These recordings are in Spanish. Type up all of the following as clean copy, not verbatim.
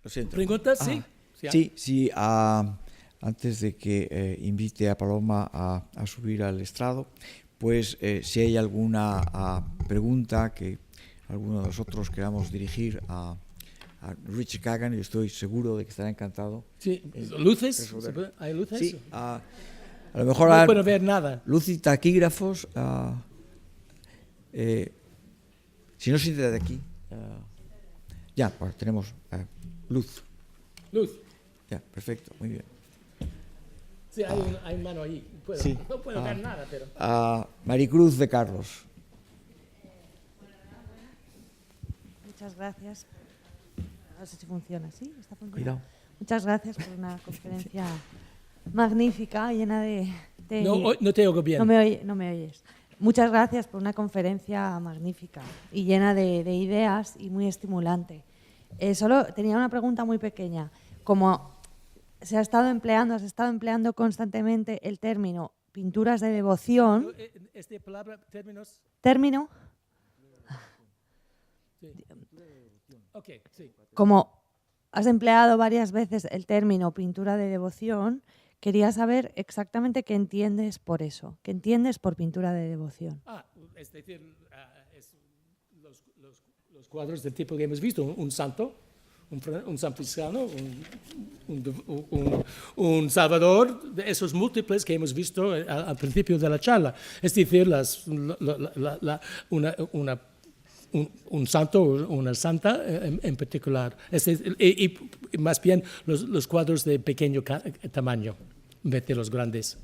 Lo siento. ¿Preguntas? Sí. Sí, antes de que invite a Paloma a subir al estrado, pues si hay alguna pregunta que alguno de nosotros queramos dirigir a Richard Kagan, yo estoy seguro de que estará encantado. Sí. ¿Luces? ¿Hay luces? Sí, a lo mejor no puedo ver nada. Luz y taquígrafos. Si no siente de aquí, ya, pues tenemos luz. Luz. Ya, perfecto, muy bien. Sí, hay mano ahí. Sí. No puedo ver nada, pero... Maricruz de Carlos. Muchas gracias. No sé si funciona, ¿sí? ¿Está funcionando? Cuidado. Muchas gracias por una conferencia magnífica, llena de... No te oigo bien. No me oyes. Muchas gracias por una conferencia magnífica y llena de ideas y muy estimulante. Solo tenía una pregunta muy pequeña. Como has estado empleando constantemente el término pinturas de devoción... ¿Esta palabra, términos? ¿Término? Sí. Okay, sí. Como has empleado varias veces el término pintura de devoción, quería saber exactamente qué entiendes por eso, qué entiendes por pintura de devoción. Es decir, los cuadros del tipo que hemos visto, un santo, un franciscano, un salvador, de esos múltiples que hemos visto al principio de la charla. Es decir, un santo o una santa en particular. Y más bien los cuadros de pequeño tamaño, en vez de los grandes.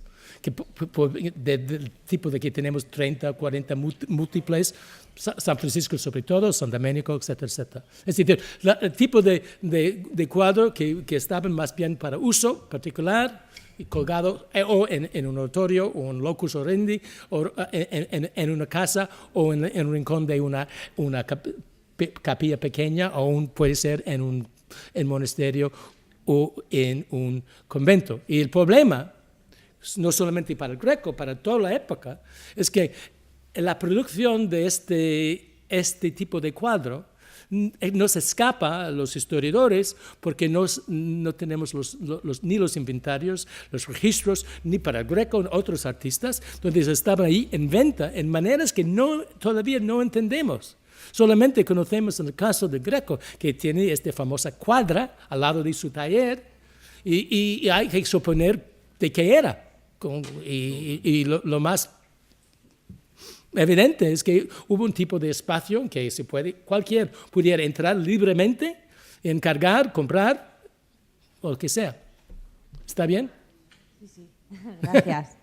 Del tipo de que tenemos 30, 40 múltiples, San Francisco sobre todo, San Domenico, etcétera, etcétera. Es decir, el tipo de cuadro que estaban más bien para uso particular, y colgado o en un oratorio o un locus orendi o en una casa o en un rincón de una capilla pequeña o puede ser en un monasterio o en un convento. Y el problema, no solamente para el Greco, para toda la época, es que la producción de este tipo de cuadro nos escapa a los historiadores porque no tenemos ni los inventarios, los registros, ni para el Greco ni otros artistas, donde estaban ahí en venta en maneras que todavía no entendemos. Solamente conocemos en el caso del Greco, que tiene esta famosa cuadra al lado de su taller y hay que suponer de qué era. Y lo más evidente es que hubo un tipo de espacio en que cualquiera pudiera entrar libremente, encargar, comprar, o lo que sea. ¿Está bien? Sí. Gracias.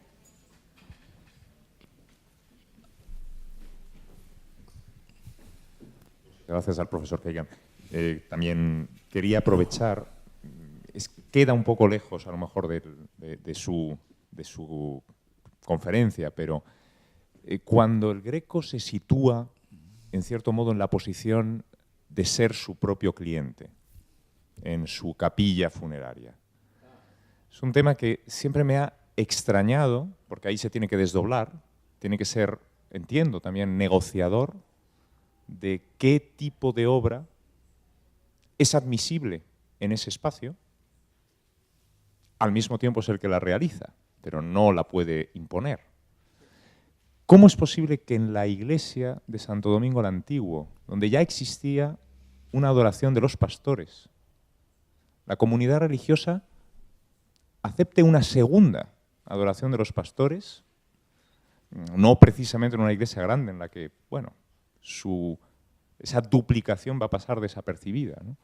Gracias al profesor Kagan. También quería aprovechar, queda un poco lejos a lo mejor de su conferencia, pero cuando el Greco se sitúa, en cierto modo, en la posición de ser su propio cliente, en su capilla funeraria. Es un tema que siempre me ha extrañado, porque ahí se tiene que desdoblar, tiene que ser, entiendo, también negociador de qué tipo de obra es admisible en ese espacio, al mismo tiempo es el que la realiza, pero no la puede imponer. ¿Cómo es posible que en la iglesia de Santo Domingo el Antiguo, donde ya existía una adoración de los pastores, la comunidad religiosa acepte una segunda adoración de los pastores, no precisamente en una iglesia grande en la que, bueno, esa duplicación va a pasar desapercibida, ¿no?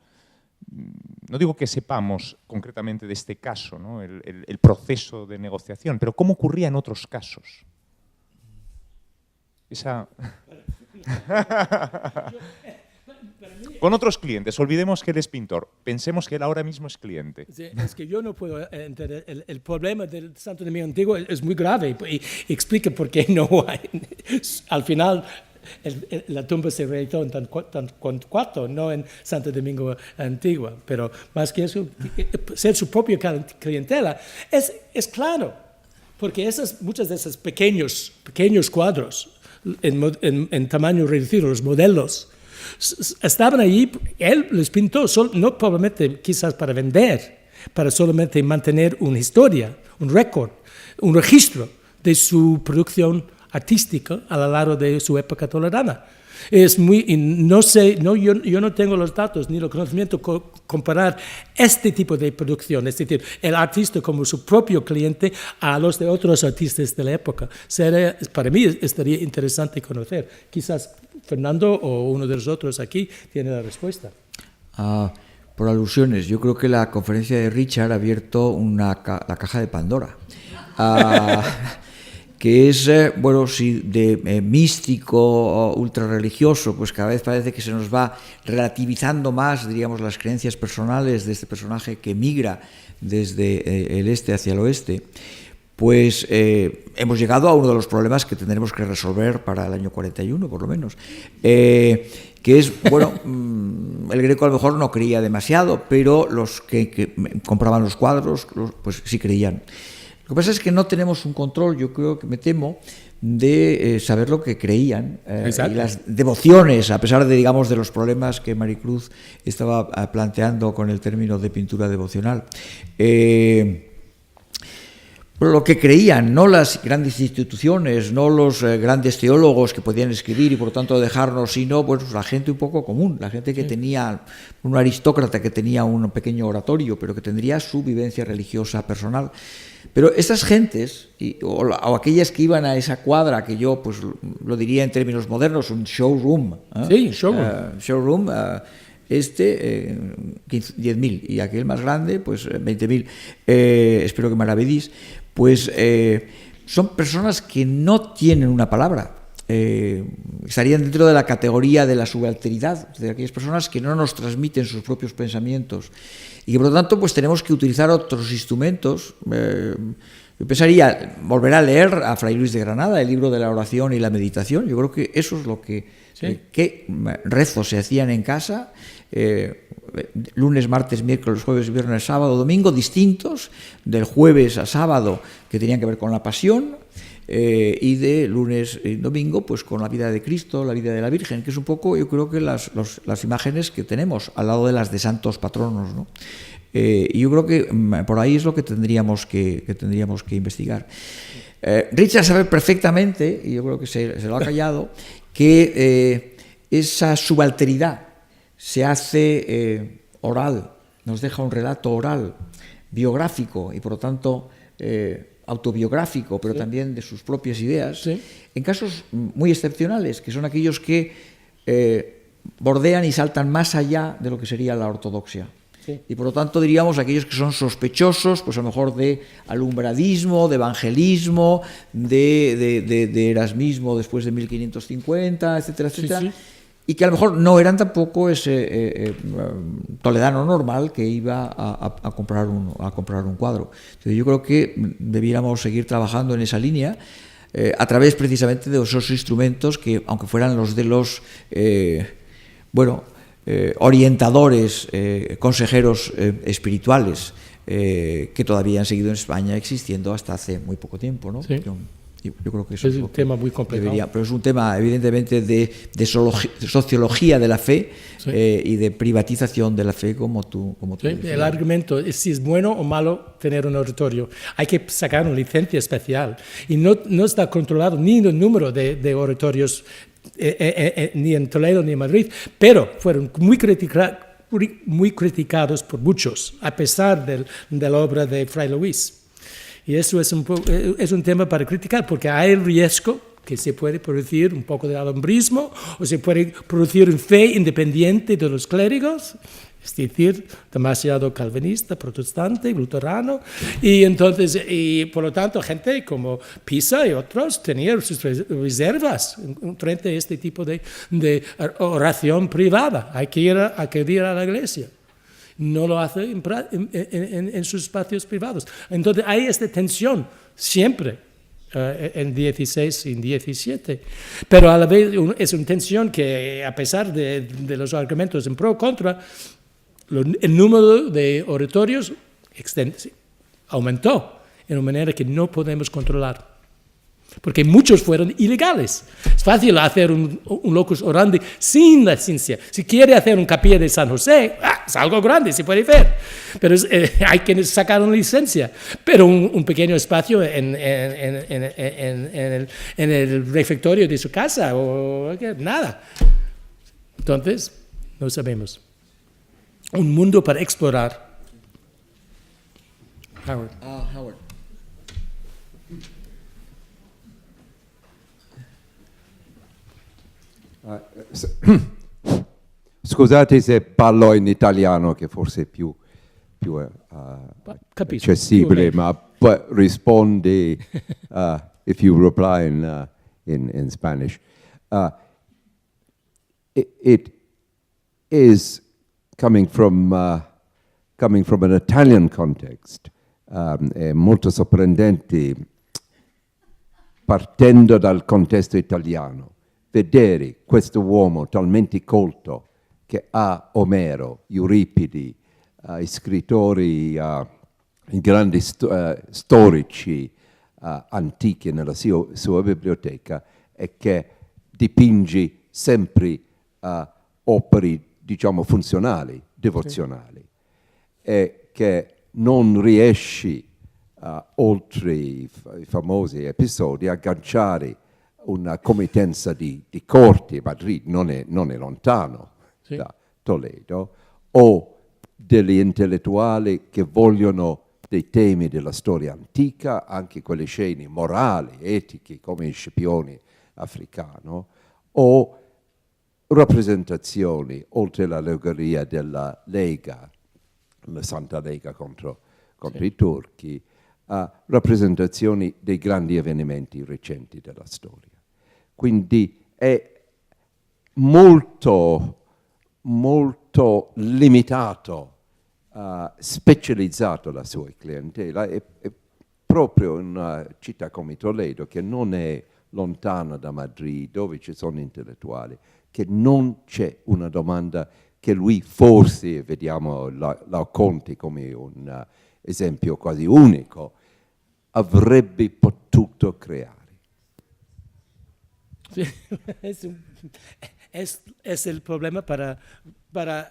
No digo que sepamos concretamente de este caso, ¿no? el proceso de negociación, pero ¿cómo ocurría en otros casos? Con otros clientes, olvidemos que él es pintor, pensemos que él ahora mismo es cliente. Sí, es que yo no puedo entender, el problema del Santo Domingo Antiguo es muy grave y explica por qué no hay, al final la tumba se realizó en Torcuato, no en Santo Domingo Antiguo, pero más que eso, ser su propia clientela es claro, porque muchos de esos pequeños cuadros en tamaño reducido, los modelos, estaban allí, él les pintó, no probablemente quizás para vender, para solamente mantener una historia, un récord, un registro de su producción artística a lo largo de su época toledana. No sé, yo no tengo los datos ni el conocimiento comparar este tipo de producción, es decir, el artista como su propio cliente a los de otros artistas de la época. Para mí estaría interesante conocer. Quizás Fernando o uno de los otros aquí tiene la respuesta. Por alusiones, yo creo que la conferencia de Richard ha abierto la caja de Pandora. Que es, bueno, sí, de místico, ultra religioso, pues cada vez parece que se nos va relativizando más, diríamos, las creencias personales de este personaje que migra desde el este hacia el oeste. Pues hemos llegado a uno de los problemas que tendremos que resolver para el año 41, por lo menos, que es, bueno, el Greco a lo mejor no creía demasiado, pero los que compraban los cuadros, pues sí creían. Lo que pasa es que no tenemos un control, yo creo que me temo, de saber lo que creían y las devociones, a pesar de, digamos, de los problemas que Maricruz estaba planteando con el término de pintura devocional. Lo que creían, no las grandes instituciones, no los grandes teólogos que podían escribir y por tanto dejarnos, sino pues, la gente un poco común, la gente que tenía, un aristócrata que tenía un pequeño oratorio, pero que tendría su vivencia religiosa personal. Pero estas gentes, o aquellas que iban a esa cuadra, que yo pues lo diría en términos modernos, un showroom. Sí, showroom. Showroom, 10.000 y aquel más grande, pues 20.000. Espero que maravedís. Pues son personas que no tienen una palabra. Estarían dentro de la categoría de la subalteridad, de aquellas personas que no nos transmiten sus propios pensamientos y que por lo tanto pues tenemos que utilizar otros instrumentos. Yo pensaría volver a leer a Fray Luis de Granada el libro de la oración y la meditación. Yo creo que eso es lo que rezos se hacían en casa, lunes, martes, miércoles, jueves, viernes, sábado, domingo, distintos, del jueves a sábado, que tenían que ver con la pasión, y de lunes y domingo pues con la vida de Cristo, la vida de la Virgen, que es un poco, yo creo que las imágenes que tenemos al lado de las de santos patronos, ¿no? Y yo creo que por ahí es lo que tendríamos que investigar. Richard sabe perfectamente, y yo creo que se lo ha callado, que esa subalteridad se hace oral, nos deja un relato oral, biográfico y por lo tanto autobiográfico, pero también de sus propias ideas, en casos muy excepcionales, que son aquellos que bordean y saltan más allá de lo que sería la ortodoxia. Y por lo tanto diríamos aquellos que son sospechosos, pues a lo mejor de alumbradismo, de evangelismo, de erasmismo después de 1550, etcétera, etcétera, y que a lo mejor no eran tampoco ese toledano normal que iba a comprar un cuadro. Entonces yo creo que debiéramos seguir trabajando en esa línea a través precisamente de esos instrumentos que, aunque fueran los de los orientadores, consejeros espirituales, que todavía han seguido en España existiendo hasta hace muy poco tiempo, ¿no? Yo creo que eso es un tema muy complicado. Pero es un tema evidentemente de sociología de la fe y de privatización de la fe, como tú el argumento es si es bueno o malo tener un oratorio. Hay que sacar una licencia especial y no está controlado ni el número de oratorios ni en Toledo ni en Madrid, pero fueron muy criticados por muchos, a pesar de la obra de Fray Luis. Y eso es un tema para criticar, porque hay el riesgo que se puede producir un poco de alumbrismo o se puede producir una fe independiente de los clérigos, es decir, demasiado calvinista, protestante, luterano, y entonces, y por lo tanto, gente como Pisa y otros tenían sus reservas frente a este tipo de oración privada. Hay que acudir a la iglesia. No lo hace en sus espacios privados. Entonces hay esta tensión siempre en 16 y en 17. Pero a la vez es una tensión que, a pesar de los argumentos en pro o contra, el número de oratorios aumentó de una manera que no podemos controlar. porque muchos fueron ilegales. Es fácil hacer un locus orandi sin la ciencia. Si quiere hacer un capilla de San José, es algo grande, se puede ver, pero hay que sacar una licencia. Pero un pequeño espacio en el refectorio de su casa, o nada. Entonces, no sabemos. Un mundo para explorar. Howard. Howard. Scusate se parlo in italiano, che forse è più accessibile, ma rispondi if you reply in Spanish. It is coming from an Italian context, è molto sorprendente, partendo dal contesto italiano, vedere questo uomo talmente colto che ha Omero, Euripidi, i scrittori, i grandi storici antichi nella sua biblioteca, e che dipinge sempre opere, diciamo, funzionali, devozionali, e che non riesce, oltre i famosi episodi, a agganciare una committenza di corti. Madrid non è lontano da Toledo, o degli intellettuali che vogliono dei temi della storia antica, anche quelle scene morali, etiche, come il Scipione africano, o rappresentazioni, oltre l'allegoria della Lega, la Santa Lega contro i turchi, rappresentazioni dei grandi avvenimenti recenti della storia. Quindi è molto limitato, specializzato la sua clientela, è proprio in una città come Toledo, che non è lontana da Madrid, dove ci sono intellettuali, che non c'è una domanda che lui forse, vediamo la Conti come un esempio quasi unico, avrebbe potuto creare. Sí, es el problema para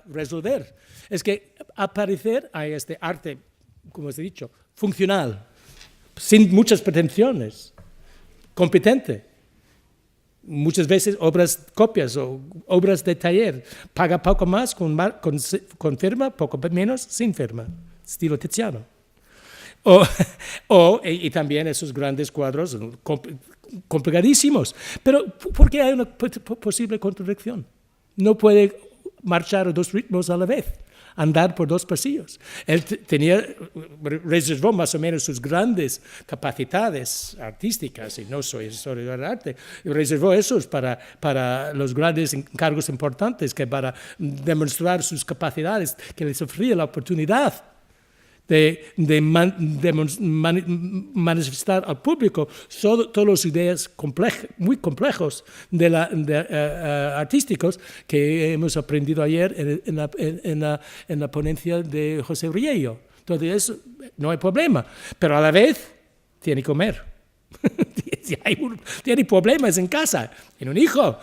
resolver. Es que al parecer hay este arte, como os he dicho, funcional, sin muchas pretensiones, competente. Muchas veces copias o obras de taller, paga poco más con firma, poco menos sin firma, estilo Tiziano. Y también esos grandes cuadros complicadísimos. Pero ¿por qué hay una posible contradicción? No puede marchar a dos ritmos a la vez, andar por dos pasillos. Él reservó más o menos sus grandes capacidades artísticas, y no soy historiador del arte, reservó esos para los grandes encargos importantes, que para demostrar sus capacidades, que les ofrecía la oportunidad de manifestar al público todas las ideas muy complejos artísticos que hemos aprendido ayer en la ponencia de José Riello. Entonces, eso no hay problema, pero a la vez tiene que comer. Tiene problemas en casa, tiene un hijo,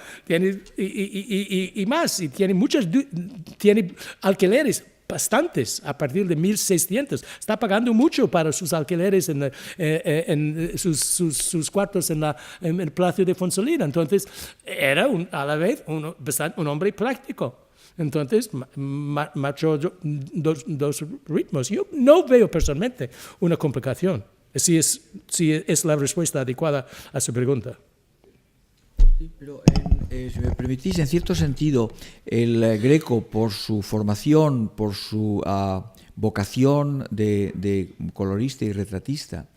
y más, y tiene alquileres bastantes, a partir de 1.600. Está pagando mucho para sus alquileres en sus cuartos en el Palacio de Fonsolina. Entonces, era a la vez un hombre práctico. Entonces, marchó dos ritmos. Yo no veo personalmente una complicación. Si es la respuesta adecuada a su pregunta. Sí, pero si me permitís, en cierto sentido, el Greco, por su formación, por su vocación de colorista y retratista,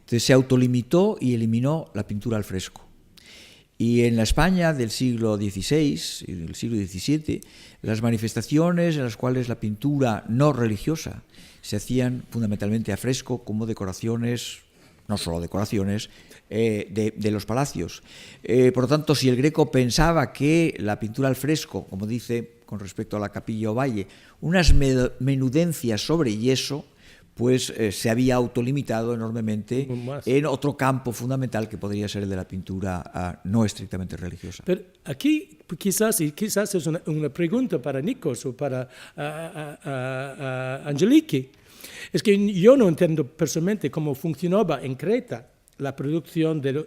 se autolimitó y eliminó la pintura al fresco. Y en la España del siglo XVI y del siglo XVII, las manifestaciones en las cuales la pintura no religiosa se hacían fundamentalmente a fresco, como decoraciones, no solo decoraciones, de los palacios. Por lo tanto, si el Greco pensaba que la pintura al fresco, como dice con respecto a la Capilla Ovalle, unas menudencias sobre yeso, pues se había autolimitado enormemente Más. en otro campo fundamental que podría ser el de la pintura no estrictamente religiosa. Pero aquí quizás es una pregunta para Nikos o para Angeliki. Es que yo no entiendo personalmente cómo funcionaba en Creta la producción de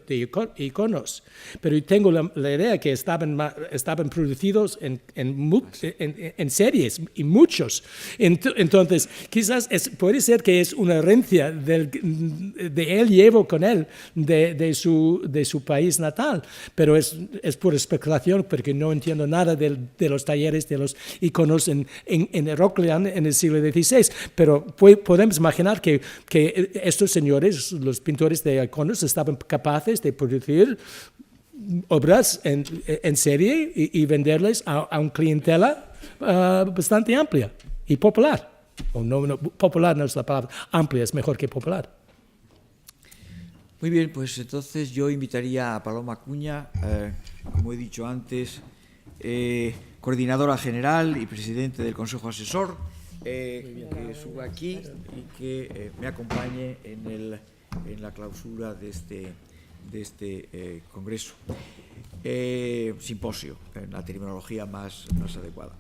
iconos, pero tengo la idea que estaban producidos en series, y muchos. Entonces, quizás puede ser que es una herencia de él, llevo con él, de su país natal, pero es pura especulación, porque no entiendo nada de los talleres de los iconos en Heraclean en el siglo XVI, pero podemos imaginar que estos señores, los pintores de iconos, estaban capaces de producir obras en serie y venderles a una clientela bastante amplia y popular. Popular no es la palabra, amplia es mejor que popular. Muy bien, pues entonces yo invitaría a Paloma Acuña, como he dicho antes, coordinadora general y presidente del Consejo Asesor, que suba aquí y que me acompañe en la clausura de este congreso, simposio, en la terminología más adecuada.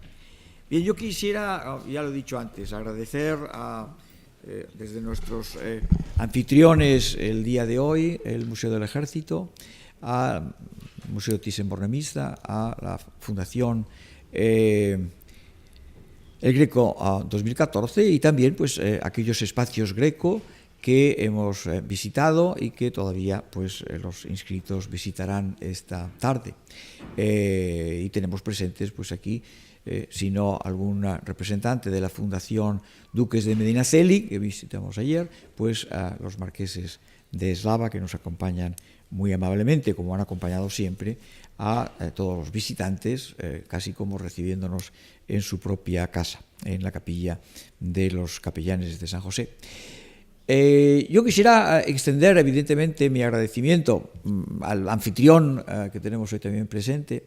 Bien, yo quisiera, ya lo he dicho antes, agradecer desde nuestros anfitriones el día de hoy, el Museo del Ejército, al Museo Thyssen-Bornemisza, a la Fundación El Greco 2014 y también pues aquellos espacios Greco que hemos visitado y que todavía pues los inscritos visitarán esta tarde. Y tenemos presentes pues aquí, si no alguna representante de la Fundación Duques de Medinaceli, que visitamos ayer, pues a los marqueses de Eslava, que nos acompañan muy amablemente, como han acompañado siempre, a todos los visitantes, casi como recibiéndonos en su propia casa, en la capilla de los capellanes de San José. Yo quisiera extender evidentemente mi agradecimiento al anfitrión que tenemos hoy también presente,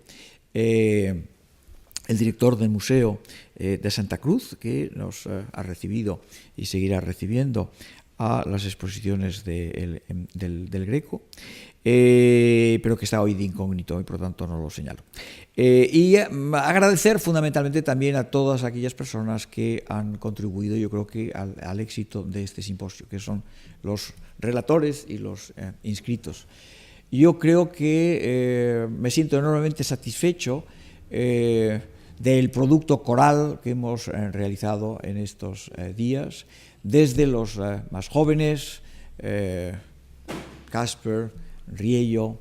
el director del Museo de Santa Cruz, que nos ha recibido y seguirá recibiendo a las exposiciones del Greco, pero que está hoy de incógnito y por lo tanto no lo señalo. Y agradecer fundamentalmente también a todas aquellas personas que han contribuido, yo creo que al éxito de este simposio, que son los relatores y los inscritos. Yo creo que me siento enormemente satisfecho del producto coral que hemos realizado en estos días, desde los más jóvenes, Casper, Riello,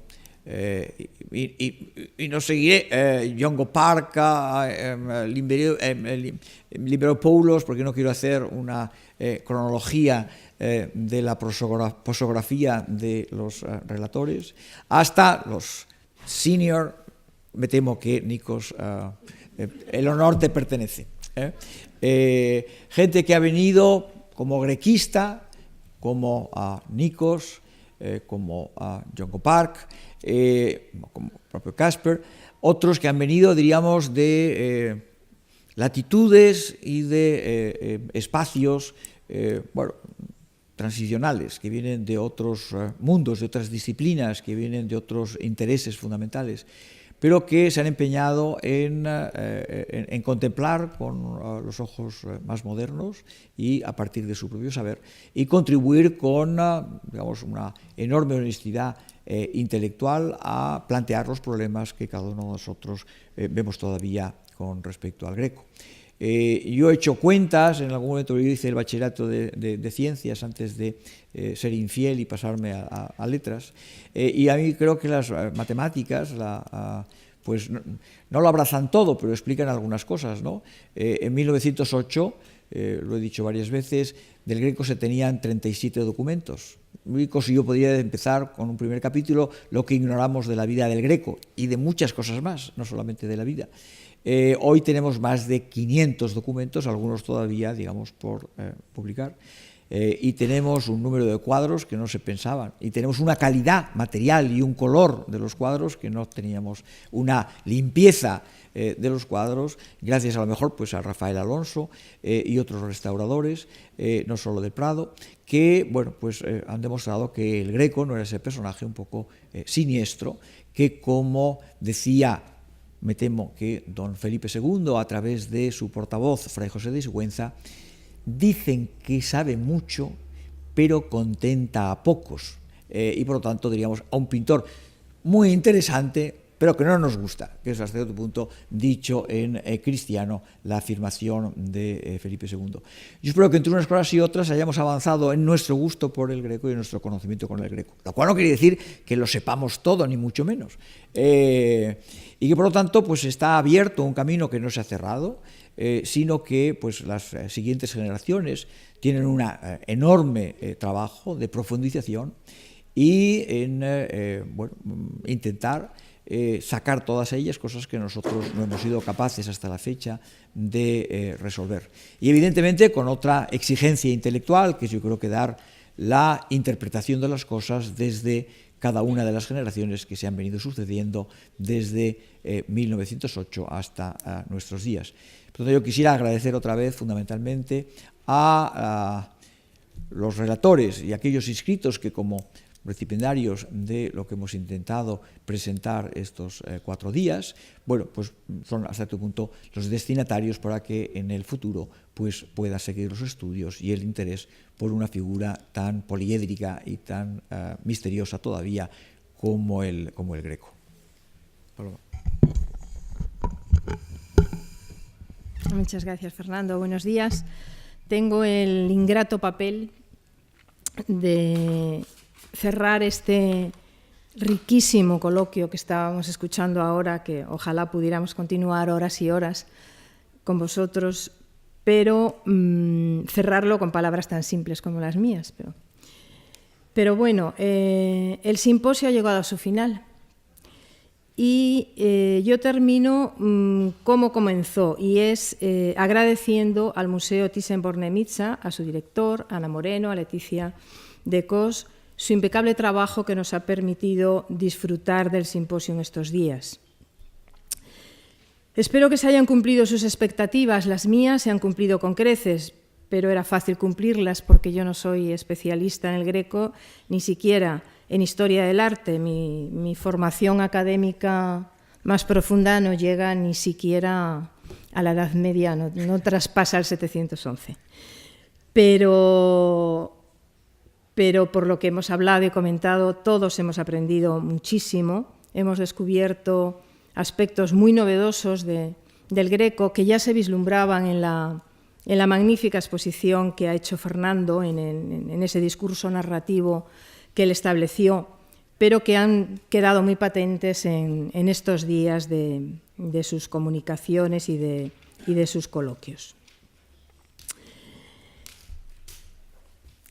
y no seguiré, Django Parca, Liberopoulos, porque no quiero hacer una cronología de la posografía de los relatores, hasta los senior. Me temo que, Nikos, el honor te pertenece. Gente que ha venido como grequista, como a Nikos, como a Django Park, como propio Casper, otros que han venido, diríamos, de latitudes y de espacios transicionales, que vienen de otros mundos, de otras disciplinas, que vienen de otros intereses fundamentales, pero que se han empeñado en contemplar con los ojos más modernos y a partir de su propio saber y contribuir con, digamos, una enorme honestidad intelectual a plantear los problemas que cada uno de nosotros vemos todavía con respecto al Greco. Yo he hecho cuentas, en algún momento yo hice el bachillerato de ciencias antes de ser infiel y pasarme a letras, y a mí creo que las matemáticas pues no lo abrazan todo, pero explican algunas cosas, ¿no? En 1908, lo he dicho varias veces, del Greco se tenían 37 documentos. Nikos y yo podría empezar con un primer capítulo, lo que ignoramos de la vida del Greco y de muchas cosas más, no solamente de la vida. Hoy tenemos más de 500 documentos, algunos todavía, digamos, por publicar. y tenemos un número de cuadros que no se pensaban, y tenemos una calidad material y un color de los cuadros que no teníamos, una limpieza de los cuadros, gracias a lo mejor pues a Rafael Alonso y otros restauradores, no solo del Prado, que bueno, pues, han demostrado que el Greco no era ese personaje un poco siniestro, que como decía, me temo que don Felipe II, a través de su portavoz, Fray José de Sigüenza, dicen que sabe mucho, pero contenta a pocos. Y por lo tanto, diríamos, a un pintor muy interesante, pero que no nos gusta, que es hasta cierto punto dicho en cristiano la afirmación de Felipe II. Yo espero que entre unas cosas y otras hayamos avanzado en nuestro gusto por el Greco y en nuestro conocimiento con el Greco, lo cual no quiere decir que lo sepamos todo, ni mucho menos, y que por lo tanto pues está abierto un camino que no se ha cerrado, sino que pues las siguientes generaciones tienen un enorme trabajo de profundización y en bueno, intentar sacar todas ellas, cosas que nosotros no hemos sido capaces hasta la fecha de resolver. Y evidentemente con otra exigencia intelectual, que yo creo que dar la interpretación de las cosas desde cada una de las generaciones que se han venido sucediendo desde 1908 hasta nuestros días. Por lo tanto, yo quisiera agradecer otra vez fundamentalmente a los relatores y aquellos inscritos que como recipiendarios de lo que hemos intentado presentar estos 4 días, bueno, pues son hasta cierto punto los destinatarios para que en el futuro pues pueda seguir los estudios y el interés por una figura tan poliédrica y tan misteriosa todavía como el Greco. Paloma. Muchas gracias, Fernando. Buenos días. Tengo el ingrato papel de cerrar este riquísimo coloquio que estábamos escuchando ahora, que ojalá pudiéramos continuar horas y horas con vosotros, pero cerrarlo con palabras tan simples como las mías. Pero bueno, el simposio ha llegado a su final y yo termino como comenzó, y es agradeciendo al Museo Thyssen-Bornemisza, a su director, Ana Moreno, a Leticia de Cos, su impecable trabajo que nos ha permitido disfrutar del simposio en estos días. Espero que se hayan cumplido sus expectativas, las mías se han cumplido con creces, pero era fácil cumplirlas porque yo no soy especialista en el Greco, ni siquiera en historia del arte. Mi formación académica más profunda no llega ni siquiera a la Edad Media, no traspasa el 711. Pero por lo que hemos hablado y comentado, todos hemos aprendido muchísimo, hemos descubierto aspectos muy novedosos del Greco que ya se vislumbraban en la magnífica exposición que ha hecho Fernando, en ese discurso narrativo que él estableció, pero que han quedado muy patentes en estos días de sus comunicaciones y de sus coloquios.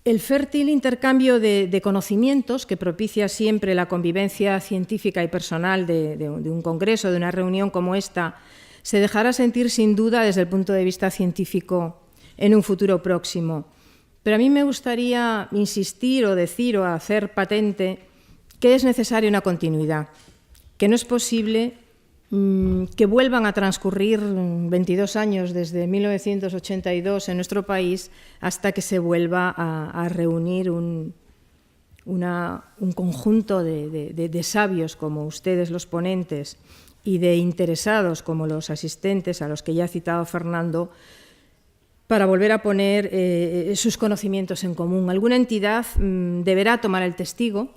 El fértil intercambio de conocimientos que propicia siempre la convivencia científica y personal de un congreso, de una reunión como esta, se dejará sentir sin duda desde el punto de vista científico en un futuro próximo. Pero a mí me gustaría insistir o decir o hacer patente que es necesaria una continuidad, que no es posible que vuelvan a transcurrir 22 años desde 1982 en nuestro país hasta que se vuelva a reunir un conjunto de sabios como ustedes los ponentes y de interesados como los asistentes a los que ya ha citado Fernando para volver a poner sus conocimientos en común. Alguna entidad deberá tomar el testigo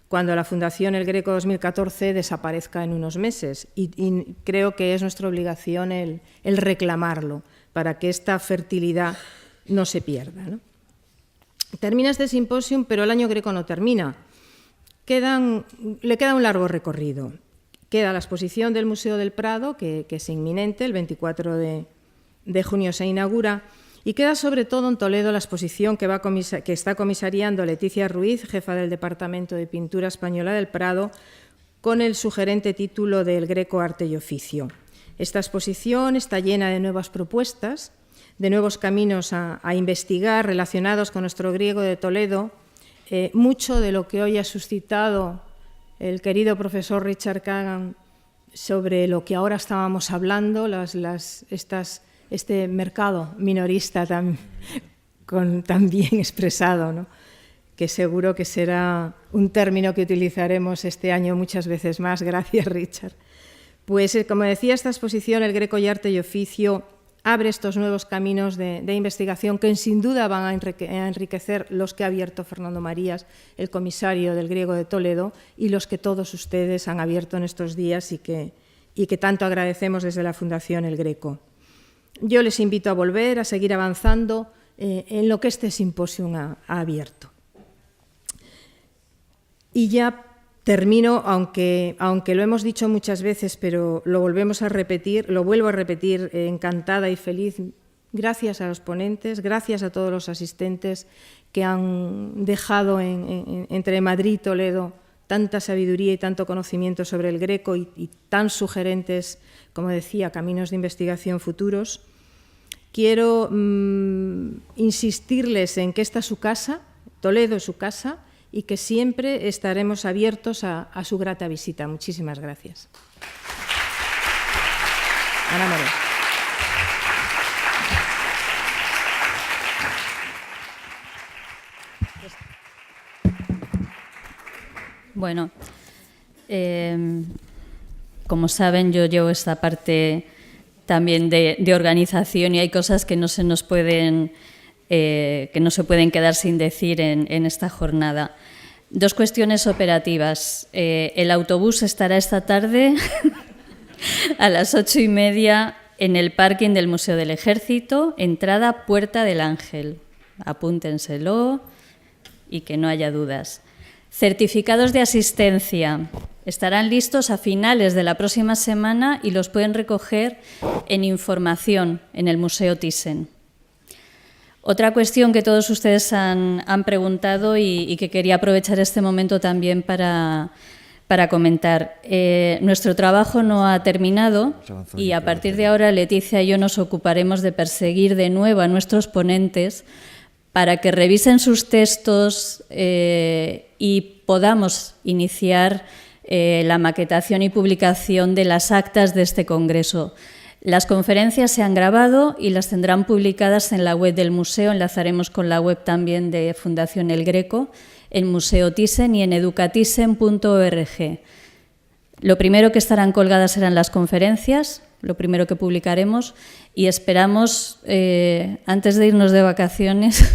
cuando la Fundación El Greco 2014 desaparezca en unos meses. Y creo que es nuestra obligación el reclamarlo para que esta fertilidad no se pierda, ¿no? Termina este simposium, pero el año Greco no termina. Le queda un largo recorrido. Queda la exposición del Museo del Prado, que es inminente, el 24 de junio se inaugura, y queda sobre todo en Toledo la exposición que está comisariando Leticia Ruiz, jefa del Departamento de Pintura Española del Prado, con el sugerente título del Greco Arte y Oficio. Esta exposición está llena de nuevas propuestas, nuevos caminos a investigar relacionados con nuestro griego de Toledo. Mucho de lo que hoy ha suscitado el querido profesor Richard Kagan sobre lo que ahora estábamos hablando, este mercado minorista tan bien expresado, ¿no? Que seguro que será un término que utilizaremos este año muchas veces más. Gracias, Richard. Pues, como decía, esta exposición, El Greco y Arte y Oficio, abre estos nuevos caminos de investigación que sin duda van a enriquecer los que ha abierto Fernando Marías, el comisario del griego de Toledo, y los que todos ustedes han abierto en estos días y que tanto agradecemos desde la Fundación El Greco. Yo les invito a volver, a seguir avanzando en lo que este simposio ha abierto. Y ya termino, aunque lo hemos dicho muchas veces, pero lo vuelvo a repetir, encantada y feliz. Gracias a los ponentes, gracias a todos los asistentes que han dejado entre Madrid y Toledo tanta sabiduría y tanto conocimiento sobre el Greco y tan sugerentes, como decía, caminos de investigación futuros. Quiero insistirles en que esta es su casa, Toledo es su casa, y que siempre estaremos abiertos a su grata visita. Muchísimas gracias. Ana María. Bueno, como saben, yo llevo esta parte también de organización y hay cosas que no se nos pueden quedar sin decir en esta jornada. Dos cuestiones operativas. El autobús estará esta tarde a las 8:30 en el parking del Museo del Ejército, entrada Puerta del Ángel. Apúntenselo y que no haya dudas. Certificados de asistencia estarán listos a finales de la próxima semana y los pueden recoger en información en el Museo Thyssen. Otra cuestión que todos ustedes han preguntado y que quería aprovechar este momento también para comentar. Nuestro trabajo no ha terminado y a partir de ahora Leticia y yo nos ocuparemos de perseguir de nuevo a nuestros ponentes para que revisen sus textos y podamos iniciar la maquetación y publicación de las actas de este congreso. Las conferencias se han grabado y las tendrán publicadas en la web del museo. Enlazaremos con la web también de Fundación El Greco, en Museo Thyssen y en educathyssen.org. Lo primero que estarán colgadas serán las conferencias, lo primero que publicaremos, y esperamos, antes de irnos de vacaciones,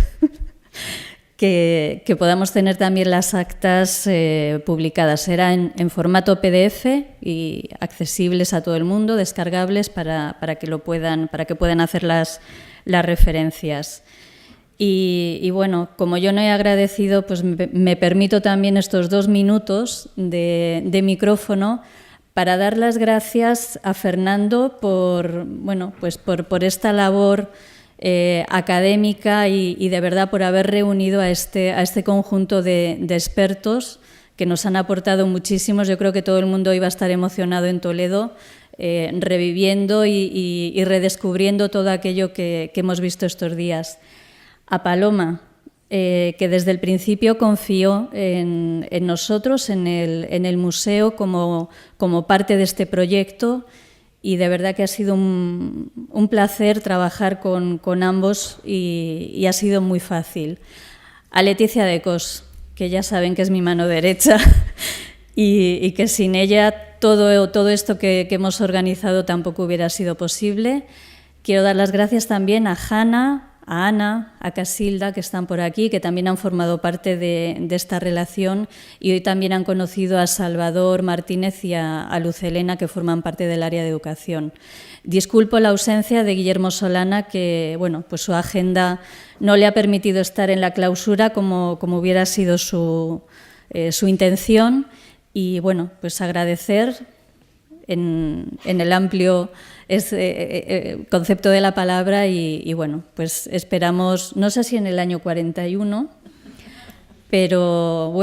que podamos tener también las actas publicadas. Será en formato PDF y accesibles a todo el mundo, descargables para que puedan hacer las referencias. Y bueno, como yo no he agradecido, pues me permito también estos 2 minutos de micrófono para dar las gracias a Fernando por esta labor académica y de verdad por haber reunido a este conjunto de expertos que nos han aportado muchísimos. Yo creo que todo el mundo iba a estar emocionado en Toledo, reviviendo y redescubriendo todo aquello que hemos visto estos días. A Paloma, que desde el principio confió en nosotros, en el museo, como parte de este proyecto, y de verdad que ha sido un placer trabajar con ambos y ha sido muy fácil. A Leticia de Cos, que ya saben que es mi mano derecha y que sin ella todo esto que hemos organizado tampoco hubiera sido posible. Quiero dar las gracias también a Hanna, a Ana, a Casilda, que están por aquí, que también han formado parte de esta relación y hoy también han conocido a Salvador Martínez y a Luz Helena, que forman parte del área de educación. Disculpo la ausencia de Guillermo Solana, que pues su agenda no le ha permitido estar en la clausura como hubiera sido su intención, y pues agradecer en el amplio concepto de la palabra y pues esperamos, no sé si en el año 41, pero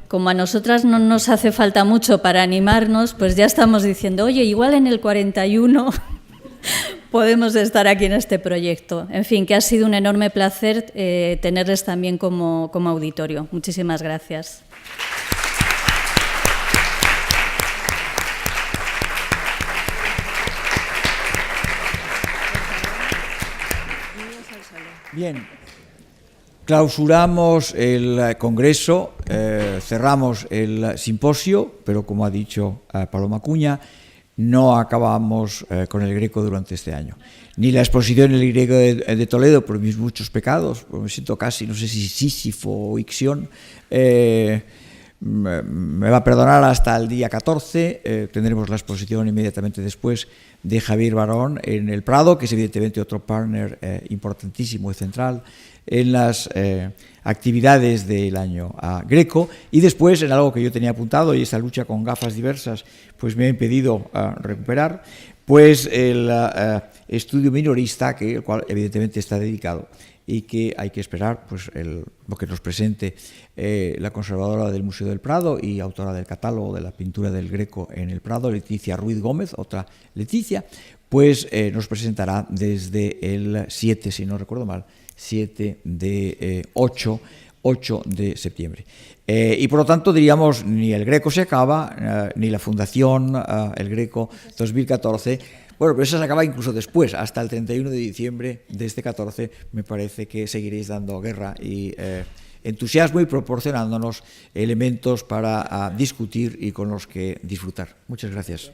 como a nosotras no nos hace falta mucho para animarnos, pues ya estamos diciendo, oye, igual en el 41 podemos estar aquí en este proyecto. En fin, que ha sido un enorme placer tenerles también como auditorio. Muchísimas gracias. Bien, clausuramos el congreso, cerramos el simposio, pero como ha dicho Paloma Cuña, no acabamos con el Greco durante este año. Ni la exposición en el Greco de Toledo por mis muchos pecados, pues me siento casi, no sé si Sísifo o Ixión, me va a perdonar hasta el día 14, tendremos la exposición inmediatamente después de Javier Barón en el Prado, que es evidentemente otro partner importantísimo y central en las actividades del año Greco, y después en algo que yo tenía apuntado, y esa lucha con gafas diversas pues me ha impedido recuperar, pues el estudio minorista, el cual evidentemente está dedicado y que hay que esperar pues lo que nos presente la conservadora del Museo del Prado y autora del catálogo de la pintura del Greco en el Prado, Leticia Ruiz Gómez, otra Leticia, pues nos presentará desde el 7, si no recuerdo mal, 8 de septiembre. Y por lo tanto diríamos, ni el Greco se acaba, ni la Fundación El Greco 2014, bueno, pero eso se acaba incluso después, hasta el 31 de diciembre de este 14, me parece que seguiréis dando guerra y entusiasmo y proporcionándonos elementos para discutir y con los que disfrutar. Muchas gracias.